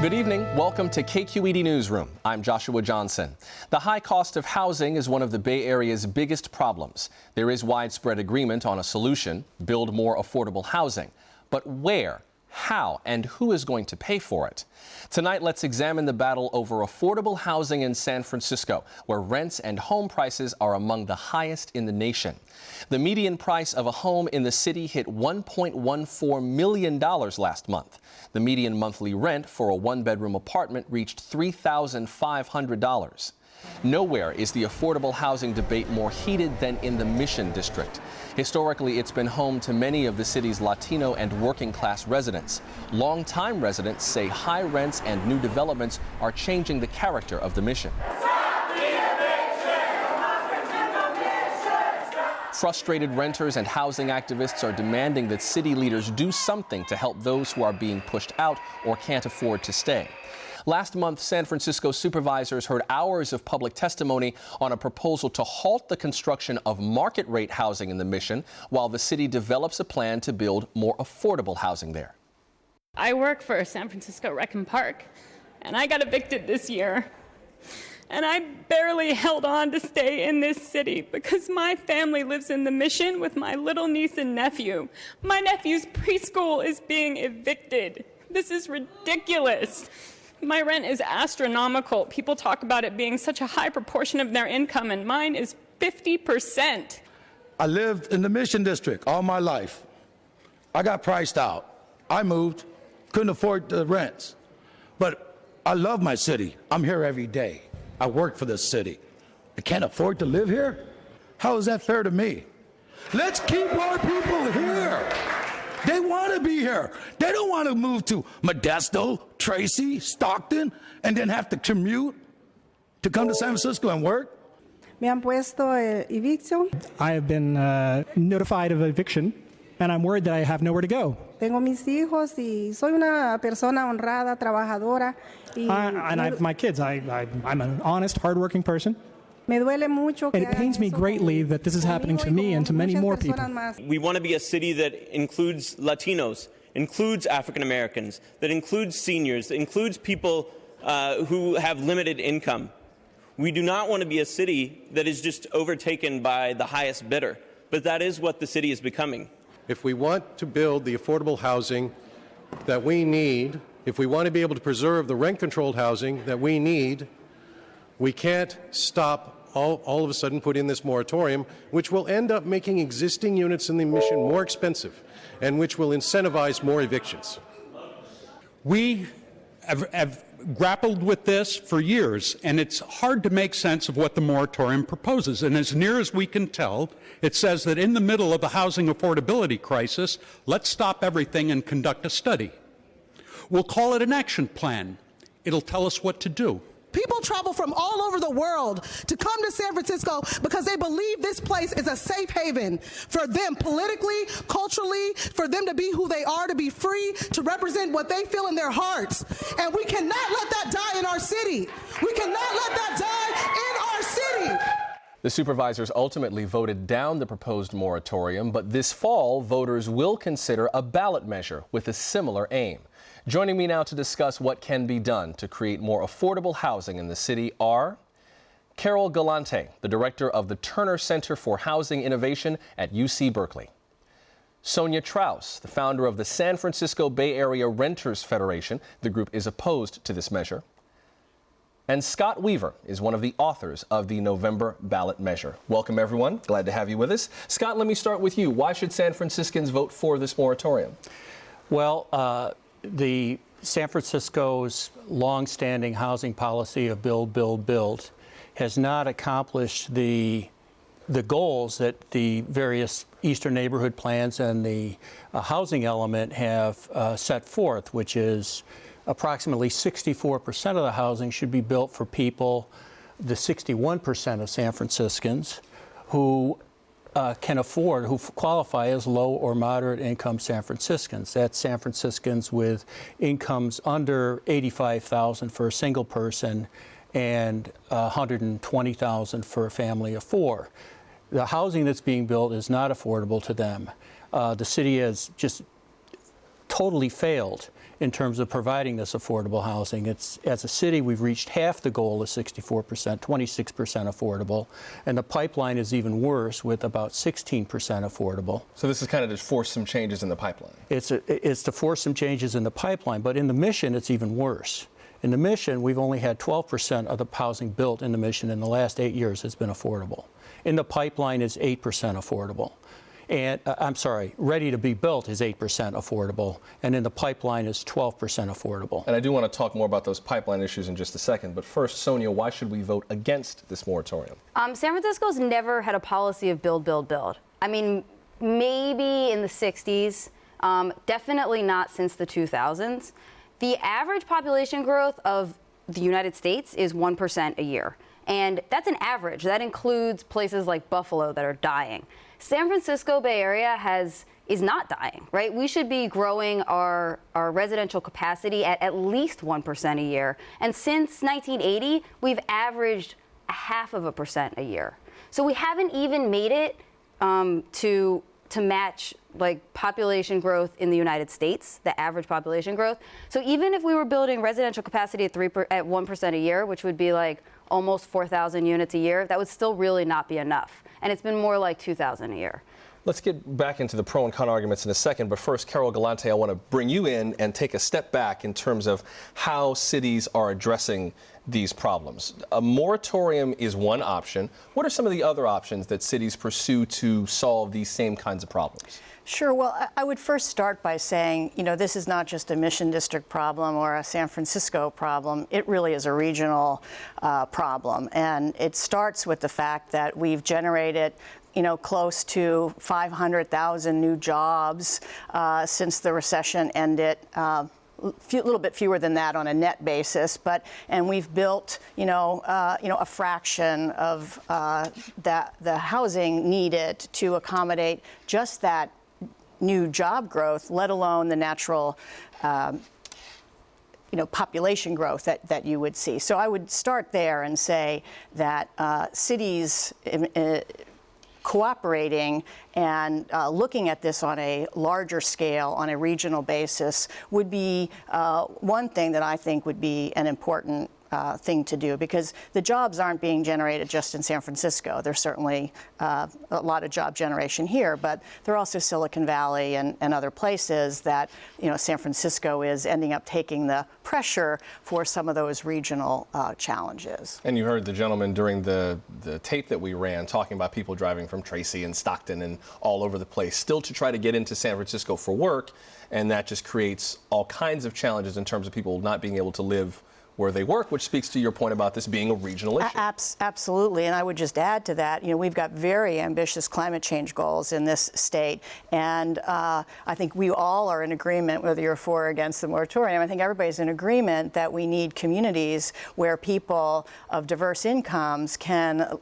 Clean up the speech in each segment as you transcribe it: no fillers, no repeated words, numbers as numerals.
Good evening. Welcome to KQED Newsroom. I'm Joshua Johnson. The high cost of housing is one of the Bay Area's biggest problems. There is widespread agreement on a solution: build more affordable housing. But where, how, and who is going to pay for it? Tonight, let's examine the battle over affordable housing in San Francisco, where rents and home prices are among the highest in the nation. The median price of a home in the city hit $1.14 million last month. The median monthly rent for a one-bedroom apartment reached $3,500. Nowhere is the affordable housing debate more heated than in the Mission District. Historically, it's been home to many of the city's Latino and working-class residents. Longtime residents say high rents and new developments are changing the character of the Mission. Frustrated renters and housing activists are demanding that city leaders do something to help those who are being pushed out or can't afford to stay. Last month, San Francisco supervisors heard hours of public testimony on a proposal to halt the construction of market-rate housing in the Mission while the city develops a plan to build more affordable housing there. I work for San Francisco Rec and Park, and I got evicted this year. And I barely held on to stay in this city because my family lives in the Mission with my little niece and nephew. My nephew's preschool is being evicted. This is ridiculous. My rent is astronomical. People talk about it being such a high proportion of their income, and mine is 50%. I lived in the Mission District all my life. I got priced out. I moved, couldn't afford the rents. But I love my city. I'm here every day. I work for this city. I can't afford to live here? How is that fair to me? Let's keep more people here. They want to be here. They don't want to move to Modesto, Tracy, Stockton, and then have to commute to come to San Francisco and work. Me han puesto eviction. I have been notified of eviction, and I'm worried that I have nowhere to go. Tengo mis hijos y soy una persona honrada, trabajadora. And I have my kids. I'm an honest, hardworking person. Me duele mucho que and it pains me greatly that this is happening to me and to many more people. We want to be a city that includes Latinos, includes African Americans, that includes seniors, that includes people who have limited income. We do not want to be a city that is just overtaken by the highest bidder, but that is what the city is becoming. If we want to build the affordable housing that we need, if we want to be able to preserve the rent-controlled housing that we need, we can't stop all of a sudden put in this moratorium, which will end up making existing units in the Mission more expensive and which will incentivize more evictions. We have grappled with this for years, and it's hard to make sense of what the moratorium proposes. And as near as we can tell, it says that in the middle of the housing affordability crisis, let's stop everything and conduct a study. We'll call it an action plan. It'll tell us what to do. People travel from all over the world to come to San Francisco because they believe this place is a safe haven for them politically, culturally, for them to be who they are, to be free, to represent what they feel in their hearts. And we cannot let that die in our city. We cannot let that die in our city. The supervisors ultimately voted down the proposed moratorium, but this fall, voters will consider a ballot measure with a similar aim. Joining me now to discuss what can be done to create more affordable housing in the city are Carol Galante, the director of the Terner Center for Housing Innovation at UC Berkeley; Sonja Trauss, the founder of the San Francisco Bay Area Renters Federation. The group is opposed to this measure. And Scott Weaver is one of the authors of the November ballot measure. Welcome, everyone. Glad to have you with us. Scott, let me start with you. Why should San Franciscans vote for this moratorium? Well, the San Francisco's long-standing housing policy of build, build, build has not accomplished the goals that the various Eastern neighborhood plans and the housing element have set forth, which is approximately 64% of the housing should be built for people, the 61% of San Franciscans who can afford, who qualify as low or moderate income San Franciscans. That's San Franciscans with incomes under $85,000 for a single person and $120,000 for a family of four. The housing that's being built is not affordable to them. The city has just totally failed in terms of providing this affordable housing. As a city, we've reached half the goal of 64%, 26% affordable, and the pipeline is even worse with about 16% affordable. So this is kind of to force some changes in the pipeline. It's to force some changes in the pipeline, but in the mission, it's even worse. In the mission, we've only had 12% of the housing built in the mission in the last 8 years has been affordable. In the pipeline is 8% affordable. And I'm sorry, ready to be built is 8% affordable, and in the pipeline is 12% affordable. And I do want to talk more about those pipeline issues in just a second, but first, Sonja, why should we vote against this moratorium? San Francisco's never had a policy of build, build, build. I mean, maybe in the 60s, definitely not since the 2000s. The average population growth of the United States is 1% a year. And that's an average. That includes places like Buffalo that are dying. San Francisco Bay Area is not dying, right? We should be growing our residential capacity at least 1% a year. And since 1980, we've averaged 0.5% a year. So we haven't even made it to match like population growth in the United States, the average population growth. So even if we were building residential capacity at 1% a year, which would be like almost 4,000 units a year, that would still really not be enough. And it's been more like 2,000 a year. Let's get back into the pro and con arguments in a second, but first, Carol Galante, I want to bring you in and take a step back in terms of how cities are addressing these problems. A moratorium is one option. What are some of the other options that cities pursue to solve these same kinds of problems? Sure. Well, I would first start by saying, you know, this is not just a Mission District problem or a San Francisco problem. It really is a regional problem. And it starts with the fact that we've generated, you know, close to 500,000 new jobs since the recession ended. A little bit fewer than that on a net basis, and we've built, a fraction of the housing needed to accommodate just that new job growth, let alone the natural, population growth that you would see. So I would start there and say that cities cooperating and looking at this on a larger scale, on a regional basis, would be one thing that I think would be an important thing to do, because the jobs aren't being generated just in San Francisco. There's certainly a lot of job generation here, but there are also Silicon Valley and other places that, San Francisco is ending up taking the pressure for some of those regional challenges. And you heard the gentleman during the tape that we ran talking about people driving from Tracy and Stockton and all over the place still to try to get into San Francisco for work, and that just creates all kinds of challenges in terms of people not being able to live where they work, which speaks to your point about this being a regional issue. Absolutely, and I would just add to that, we've got very ambitious climate change goals in this state, and I think we all are in agreement, whether you're for or against the moratorium. I think everybody's in agreement that we need communities where people of diverse incomes can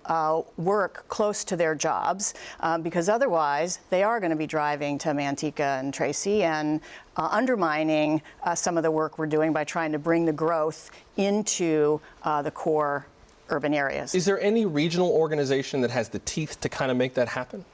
work close to their jobs, because otherwise they are going to be driving to Manteca and Tracy and undermining some of the work we're doing by trying to bring the growth into the core urban areas. Is there any regional organization that has the teeth to kind of make that happen?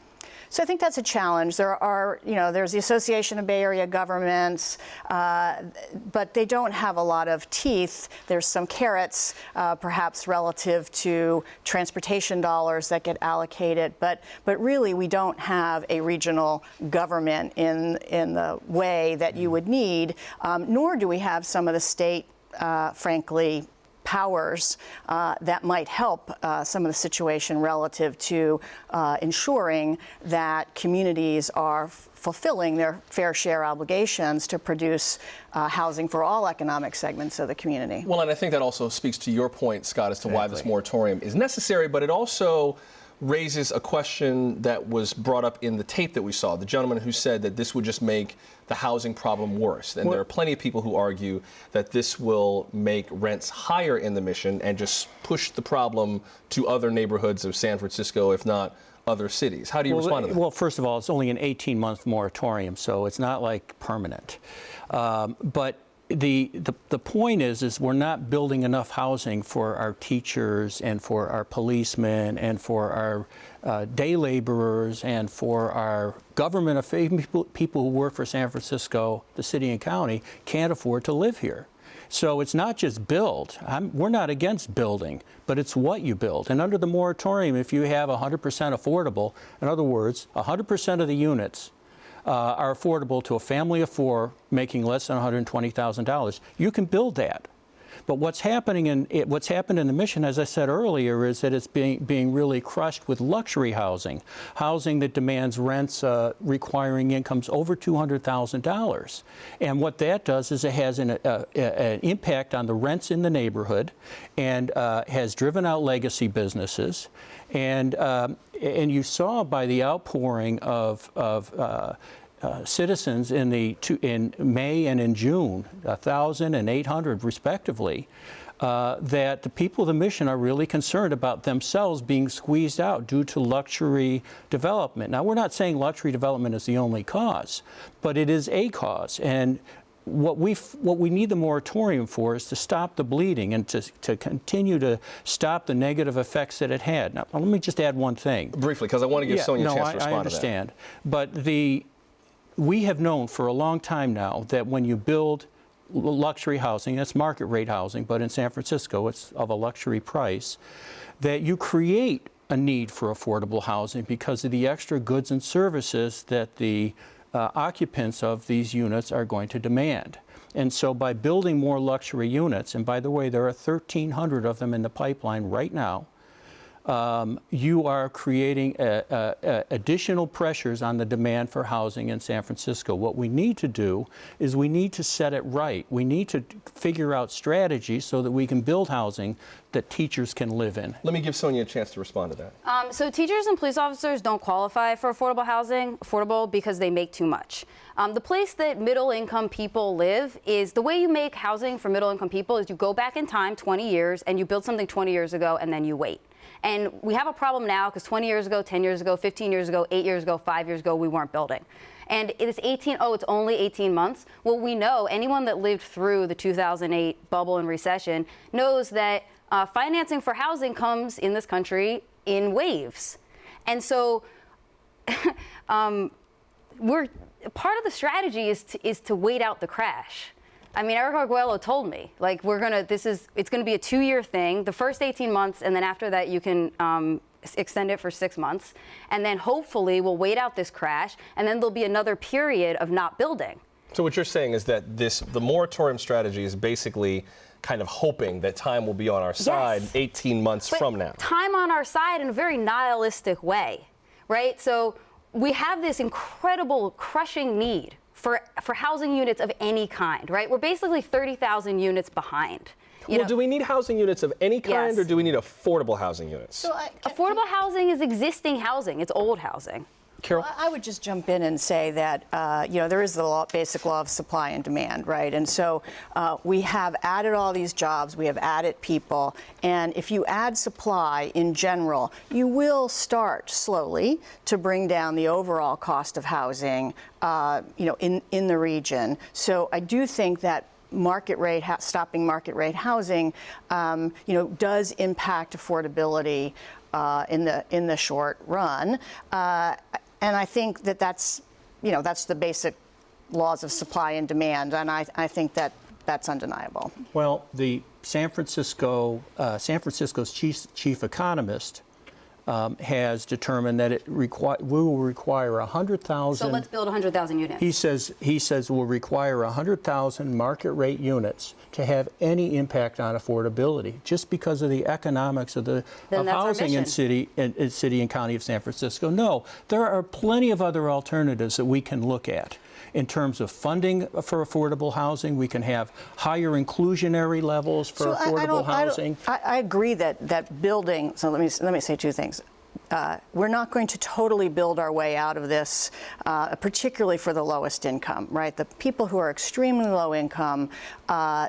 So I think that's a challenge. There are, there's the Association of Bay Area Governments, but they don't have a lot of teeth. There's some carrots, perhaps relative to transportation dollars that get allocated, but really we don't have a regional government in the way that you would need, nor do we have some of the state, frankly, powers that might help some of the situation relative to ensuring that communities are fulfilling their fair share obligations to produce housing for all economic segments of the community. Well, and I think that also speaks to your point, Scott, as to why this moratorium is necessary, but it also raises a question that was brought up in the tape that we saw. The gentleman who said that this would just make the housing problem worse. And there are plenty of people who argue that this will make rents higher in the Mission and just push the problem to other neighborhoods of San Francisco, if not other cities. How do you respond to that? Well, first of all, it's only an 18-month moratorium, so it's not like permanent. But the point is we're not building enough housing for our teachers and for our policemen and for our day laborers and for our government people who work for San Francisco, the city and county, can't afford to live here. So it's not just build. We're not against building, but it's what you build. And under the moratorium, if you have 100% affordable, in other words, 100% of the units are affordable to a family of four making less than $120,000, you can build that. But what's happened in the Mission, as I said earlier, is that it's being really crushed with luxury housing that demands rents requiring incomes over $200,000. And what that does is it has an impact on the rents in the neighborhood and has driven out legacy businesses. And you saw by the outpouring of citizens in May and in June, 1,000 and 800 respectively, that the people of the Mission are really concerned about themselves being squeezed out due to luxury development. Now, we're not saying luxury development is the only cause, but it is a cause. And what we need the moratorium for is to stop the bleeding and to continue to stop the negative effects that it had. Now, let me just add one thing. Briefly, because I want to give Sonja a chance to respond to that. I understand. But we have known for a long time now that when you build luxury housing, that's market rate housing, but in San Francisco it's of a luxury price, that you create a need for affordable housing because of the extra goods and services that the occupants of these units are going to demand. And so by building more luxury units, and by the way, there are 1,300 of them in the pipeline right now, you are creating additional pressures on the demand for housing in San Francisco. What we need to do is we need to set it right. We need to figure out strategies so that we can build housing that teachers can live in. Let me give Sonja a chance to respond to that. So teachers and police officers don't qualify for affordable because they make too much. The place that middle-income people live is the way you make housing for middle-income people is you go back in time 20 years and you build something 20 years ago and then you wait. And we have a problem now because 20 years ago, 10 years ago, 15 years ago, 8 years ago, 5 years ago, we weren't building. And it's it's only 18 months. Well, we know anyone that lived through the 2008 bubble and recession knows that financing for housing comes in this country in waves. And so part of the strategy is to wait out the crash. I mean, Eric Arguello told me, like, it's gonna be a 2-year thing, the first 18 months, and then after that you can extend it for 6 months. And then hopefully we'll wait out this crash, and then there'll be another period of not building. So what you're saying is that the moratorium strategy is basically kind of hoping that time will be on our side 18 months from now. Time on our side in a very nihilistic way, right? So we have this incredible crushing need for housing units of any kind, right? We're basically 30,000 units behind. Do we need housing units of any kind, Yes. or do we need affordable housing units? So affordable housing is existing housing. It's old housing. Carol? I would just jump in and say that, there is the basic law of supply and demand, right? And so we have added all these jobs, we have added people, and if you add supply in general, you will start slowly to bring down the overall cost of housing, in the region. So I do think that stopping market rate housing, does impact affordability in the short run. And I think that that's the basic laws of supply and demand, and I think that that's undeniable. Well, the San Francisco's chief economist has determined that we will require 100,000. So let's build 100,000 units. He says we'll require 100,000 market rate units to have any impact on affordability, just because of the economics of housing in city and county of San Francisco. No, there are plenty of other alternatives that we can look at. In terms of funding for affordable housing, we can have higher inclusionary levels for affordable housing. I agree that building. So let me say two things. we're not going to totally build our way out of this, particularly for the lowest income, right? The people who are extremely low income,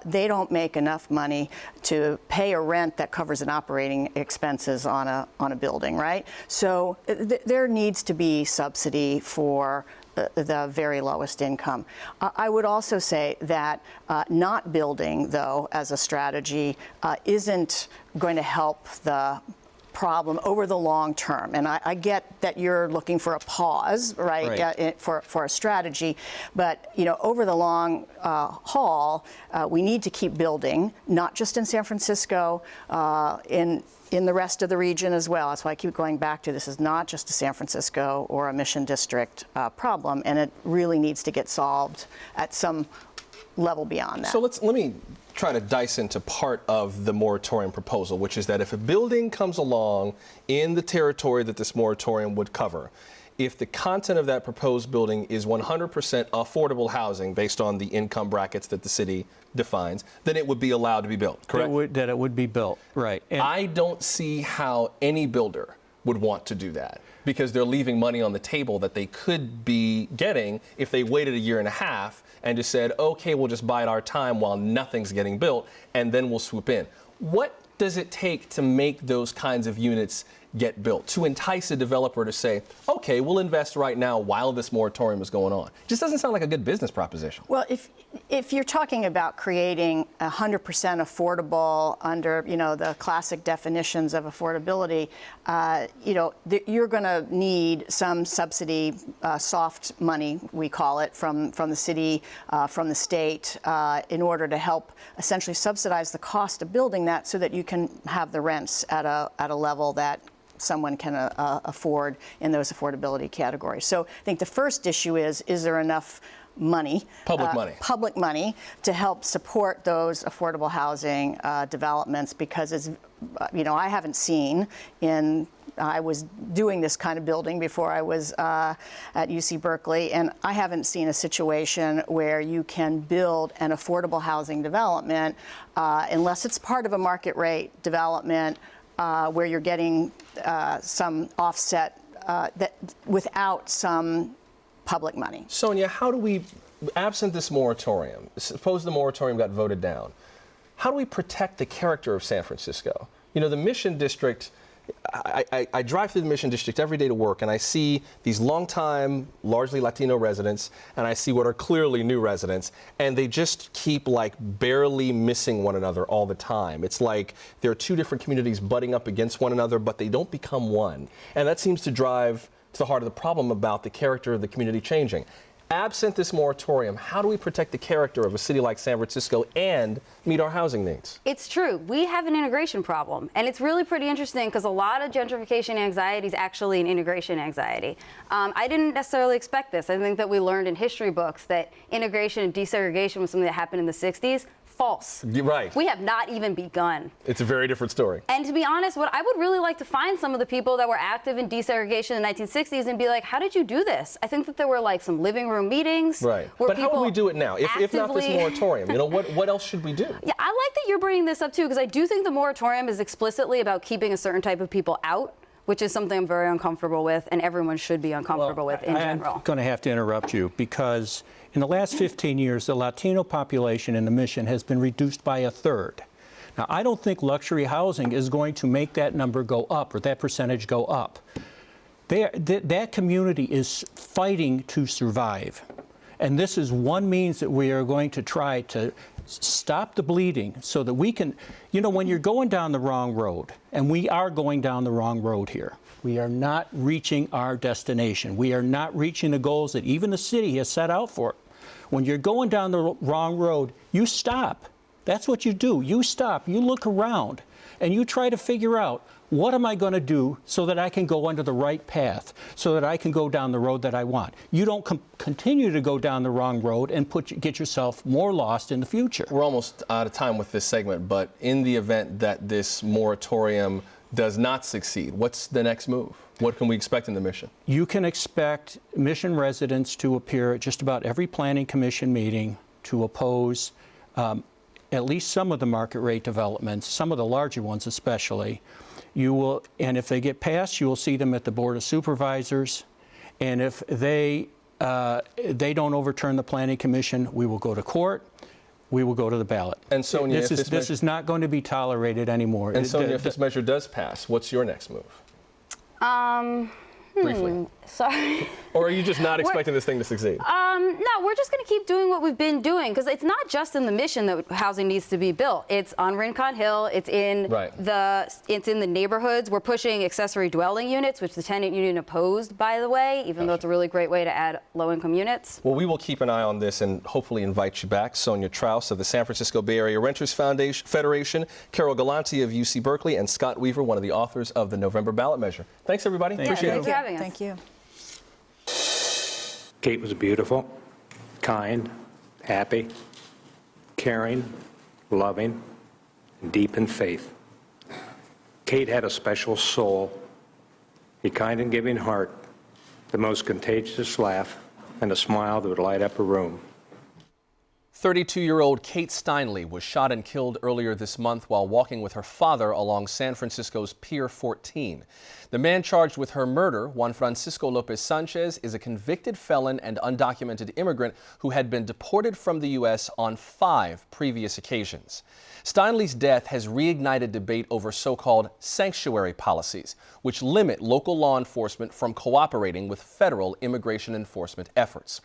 they don't make enough money to pay a rent that covers an operating expenses on a building, right? So there needs to be subsidy for the very lowest income. I would also say that not building, though, as a strategy isn't going to help the problem over the long term. And I get that you're looking for a pause, right. For a strategy, but over the long haul, we need to keep building, not just in San Francisco, in the rest of the region as well. That's why I keep going back to this is not just a San Francisco or a Mission District problem, and it really needs to get solved at some level beyond that. So let me try to dice into part of the moratorium proposal, which is that if a building comes along in the territory that this moratorium would cover, if the content of that proposed building is 100% affordable housing based on the income brackets that the city defines, then it would be allowed to be built, correct? That it would be built, right. And I don't see how any builder would want to do that, because they're leaving money on the table that they could be getting if they waited a year and a half and just said, okay, we'll just bide our time while nothing's getting built, and then we'll swoop in. What does it take to make those kinds of units get built, to entice a developer to say, okay, we'll invest right now while this moratorium is going on? It just doesn't sound like a good business proposition. Well, if you're talking about creating 100% affordable under, the classic definitions of affordability, you're going to need some subsidy, soft money, we call it, from the city, from the state, in order to help essentially subsidize the cost of building that so that you can have the rents at a level that someone can afford in those affordability categories. So I think the first issue is there enough money, public money to help support those affordable housing developments, because it's, I haven't seen I was doing this kind of building before I was at UC Berkeley, and I haven't seen a situation where you can build an affordable housing development unless it's part of a market rate development where you're getting some offset that without some public money. Sonja, how do we, absent this moratorium, suppose the moratorium got voted down, how do we protect the character of San Francisco? The Mission District, I drive through the Mission District every day to work, and I see these longtime, largely Latino residents, and I see what are clearly new residents, and they just keep barely missing one another all the time. It's like there are two different communities butting up against one another, but they don't become one. And that seems to drive to the heart of the problem about the character of the community changing. Absent this moratorium, how do we protect the character of a city like San Francisco and meet our housing needs? It's true. We have an integration problem. And it's really pretty interesting because a lot of gentrification anxiety is actually an integration anxiety. I didn't necessarily expect this. I think that we learned in history books that integration and desegregation was something that happened in the 60s. False. You're right. We have not even begun. It's a very different story. And to be honest, what I would really like to find some of the people that were active in desegregation in the 1960s and be like, how did you do this? I think that there were some living room meetings. Right. But how would we do it now? If not this moratorium, what else should we do? Yeah, I like that you're bringing this up too, because I do think the moratorium is explicitly about keeping a certain type of people out, which is something I'm very uncomfortable with, and everyone should be uncomfortable with in general. I'm going to have to interrupt you, because in the last 15 years, the Latino population in the Mission has been reduced by a third. Now, I don't think luxury housing is going to make that number go up, or that percentage go up. That community is fighting to survive. And this is one means that we are going to try to stop the bleeding so that we can, when you're going down the wrong road, and we are going down the wrong road here, we are not reaching our destination. We are not reaching the goals that even the city has set out for. When you're going down the wrong road, you stop. That's what you do. You stop, you look around, and you try to figure out, what am I going to do so that I can go under the right path, so that I can go down the road that I want? You don't continue to go down the wrong road and get yourself more lost in the future. We're almost out of time with this segment, but in the event that this moratorium does not succeed, what's the next move? What can we expect in the Mission? You can expect Mission residents to appear at just about every Planning Commission meeting to oppose at least some of the market rate developments, some of the larger ones especially. And if they get passed, you will see them at the Board of Supervisors. And if they don't overturn the Planning Commission, we will go to court. We will go to the ballot. And Sonja, this is not going to be tolerated anymore. And Sonja, if this measure does pass, what's your next move? Briefly. Sorry. Or are you just not expecting this thing to succeed? No, we're just going to keep doing what we've been doing, because it's not just in the mission that housing needs to be built. It's on Rincon Hill. It's in the neighborhoods. We're pushing accessory dwelling units, which the tenant union opposed, by the way, even though it's a really great way to add low-income units. Well, we will keep an eye on this and hopefully invite you back. Sonja Trauss of the San Francisco Bay Area Renters Federation, Carol Galante of UC Berkeley, and Scott Weaver, one of the authors of the November ballot measure. Thanks, everybody. Appreciate it. Thanks for having us. Thank you. Kate was beautiful, kind, happy, caring, loving, and deep in faith. Kate had a special soul, a kind and giving heart, the most contagious laugh, and a smile that would light up a room. 32-year-old Kate Steinle was shot and killed earlier this month while walking with her father along San Francisco's Pier 14. The man charged with her murder, Juan Francisco Lopez-Sanchez, is a convicted felon and undocumented immigrant who had been deported from the U.S. on 5 previous occasions. Steinle's death has reignited debate over so-called sanctuary policies, which limit local law enforcement from cooperating with federal immigration enforcement efforts.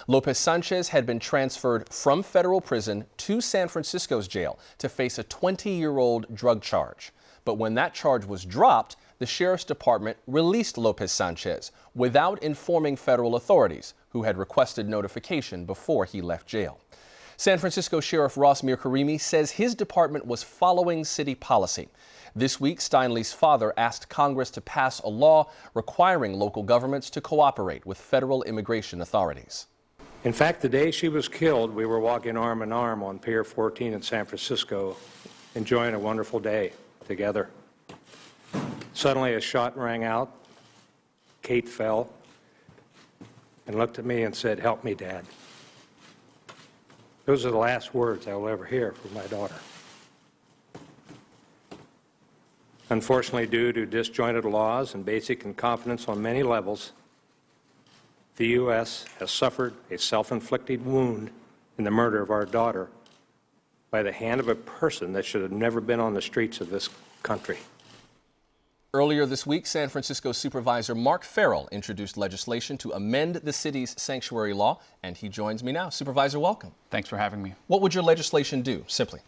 Lopez-Sanchez had been transferred from federal prison to San Francisco's jail to face a 20-year-old drug charge. But when that charge was dropped, the sheriff's department released Lopez-Sanchez without informing federal authorities, who had requested notification before he left jail. San Francisco Sheriff Ross Mirkarimi says his department was following city policy. This week, Steinle's father asked Congress to pass a law requiring local governments to cooperate with federal immigration authorities. In fact, the day she was killed, we were walking arm in arm on Pier 14 in San Francisco, enjoying a wonderful day together. Suddenly, a shot rang out. Kate fell and looked at me and said, "Help me, Dad." Those are the last words I will ever hear from my daughter. Unfortunately, due to disjointed laws and basic incompetence on many levels, the U.S. has suffered a self-inflicted wound in the murder of our daughter by the hand of a person that should have never been on the streets of this country. Earlier this week, San Francisco Supervisor Mark Farrell introduced legislation to amend the city's sanctuary law, and he joins me now. Supervisor, welcome. Thanks for having me. What would your legislation do, simply?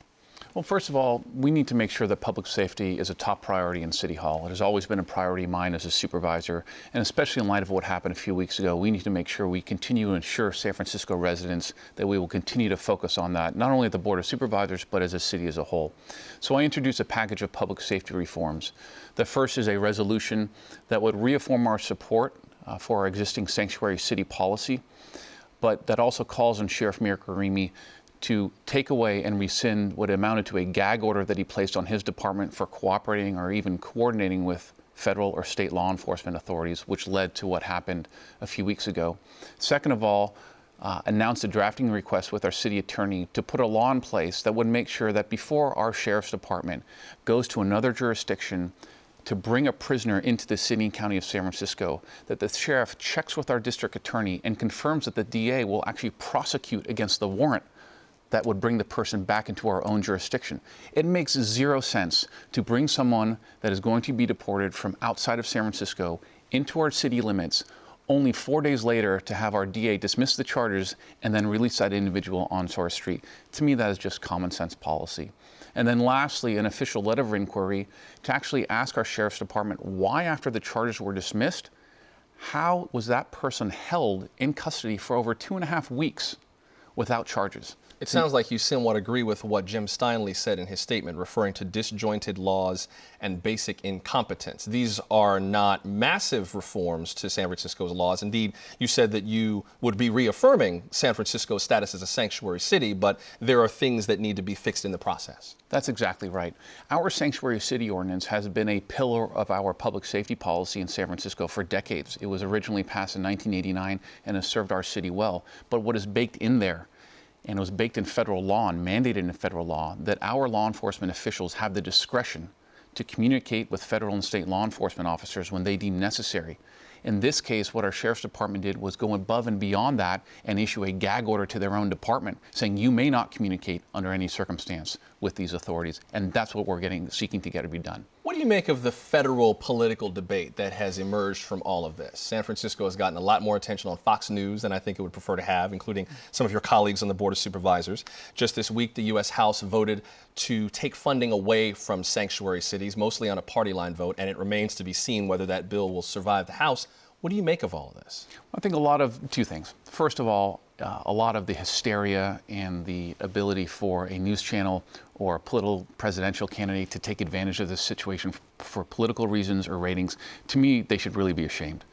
Well, first of all, we need to make sure that public safety is a top priority in City Hall. It has always been a priority of mine as a supervisor, and especially in light of what happened a few weeks ago, we need to make sure we continue to ensure San Francisco residents that we will continue to focus on that, not only at the Board of Supervisors, but as a city as a whole. So I introduced a package of public safety reforms. The first is a resolution that would reaffirm our support for our existing sanctuary city policy, but that also calls on Sheriff Mirkarimi to take away and rescind what amounted to a gag order that he placed on his department for cooperating or even coordinating with federal or state law enforcement authorities, which led to what happened a few weeks ago. Second of all, announced a drafting request with our city attorney to put a law in place that would make sure that before our sheriff's department goes to another jurisdiction to bring a prisoner into the city and county of San Francisco, that the sheriff checks with our district attorney and confirms that the DA will actually prosecute against the warrant that would bring the person back into our own jurisdiction. It makes zero sense to bring someone that is going to be deported from outside of San Francisco into our city limits, only 4 days later to have our DA dismiss the charges and then release that individual onto our street. To me, that is just common sense policy. And then lastly, an official letter of inquiry to actually ask our sheriff's department why, after the charges were dismissed, how was that person held in custody for over 2.5 weeks without charges? It sounds like you somewhat agree with what Jim Steinle said in his statement, referring to disjointed laws and basic incompetence. These are not massive reforms to San Francisco's laws. Indeed, you said that you would be reaffirming San Francisco's status as a sanctuary city, but there are things that need to be fixed in the process. That's exactly right. Our sanctuary city ordinance has been a pillar of our public safety policy in San Francisco for decades. It was originally passed in 1989 and has served our city well. But what is baked in there, and it was baked in federal law and mandated in federal law, that our law enforcement officials have the discretion to communicate with federal and state law enforcement officers when they deem necessary. In this case, what our Sheriff's Department did was go above and beyond that and issue a gag order to their own department saying you may not communicate under any circumstance with these authorities. And that's what we're seeking to get to be done. What do you make of the federal political debate that has emerged from all of this? San Francisco has gotten a lot more attention on Fox News than I think it would prefer to have, including some of your colleagues on the Board of Supervisors. Just this week, the U.S. House voted to take funding away from sanctuary cities, mostly on a party line vote, and it remains to be seen whether that bill will survive the House. What do you make of all of this? I think two things. First of all, a lot of the hysteria and the ability for a news channel or a political presidential candidate to take advantage of this situation for political reasons or ratings, to me, they should really be ashamed.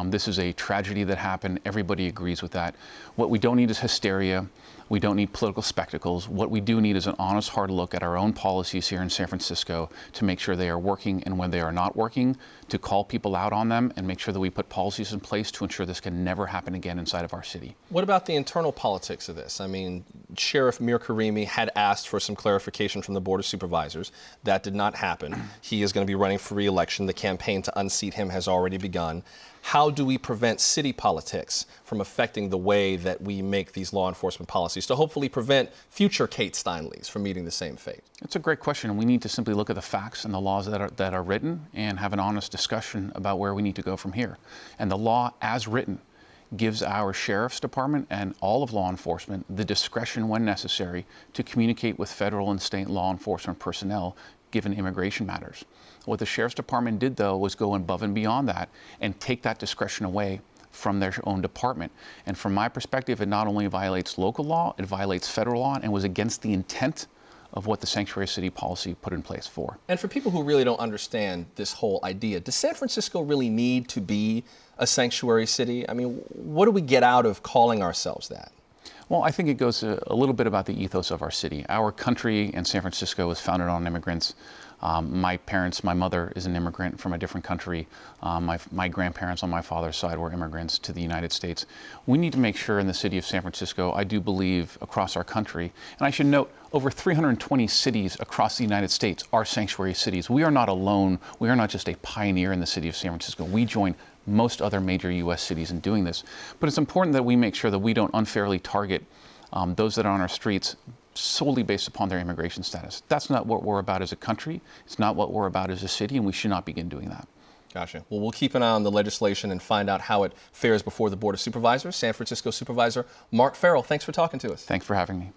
This is a tragedy that happened. Everybody agrees with that. What we don't need is hysteria. We don't need political spectacles. What we do need is an honest, hard look at our own policies here in San Francisco to make sure they are working, and when they are not working, to call people out on them and make sure that we put policies in place to ensure this can never happen again inside of our city. What about the internal politics of this? I mean, Sheriff Mir Karimi had asked for some clarification from the Board of Supervisors. That did not happen. He is going to be running for re-election. The campaign to unseat him has already begun. How do we prevent city politics from affecting the way that we make these law enforcement policies to hopefully prevent future Kate Steinles from meeting the same fate? It's a great question, and we need to simply look at the facts and the laws that are written and have an honest discussion about where we need to go from here. And the law as written gives our Sheriff's Department and all of law enforcement the discretion when necessary to communicate with federal and state law enforcement personnel given immigration matters. What the Sheriff's Department did, though, was go above and beyond that and take that discretion away from their own department. And from my perspective, it not only violates local law, it violates federal law and was against the intent of what the sanctuary city policy put in place for. And for people who really don't understand this whole idea, does San Francisco really need to be a sanctuary city? I mean, what do we get out of calling ourselves that? Well, I think it goes a little bit about the ethos of our city. Our country in San Francisco was founded on immigrants. My mother is an immigrant from a different country. My grandparents on my father's side were immigrants to the United States. We need to make sure in the city of San Francisco, I do believe across our country, and I should note, over 320 cities across the United States are sanctuary cities. We are not alone. We are not just a pioneer in the city of San Francisco. We join most other major U.S. cities in doing this. But it's important that we make sure that we don't unfairly target those that are on our streets solely based upon their immigration status. That's not what we're about as a country. It's not what we're about as a city, and we should not begin doing that. Gotcha. Well, we'll keep an eye on the legislation and find out how it fares before the Board of Supervisors. San Francisco Supervisor Mark Farrell, thanks for talking to us. Thanks for having me.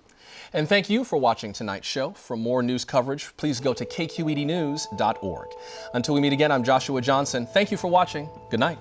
And thank you for watching tonight's show. For more news coverage, please go to kqednews.org. Until we meet again, I'm Joshua Johnson. Thank you for watching. Good night.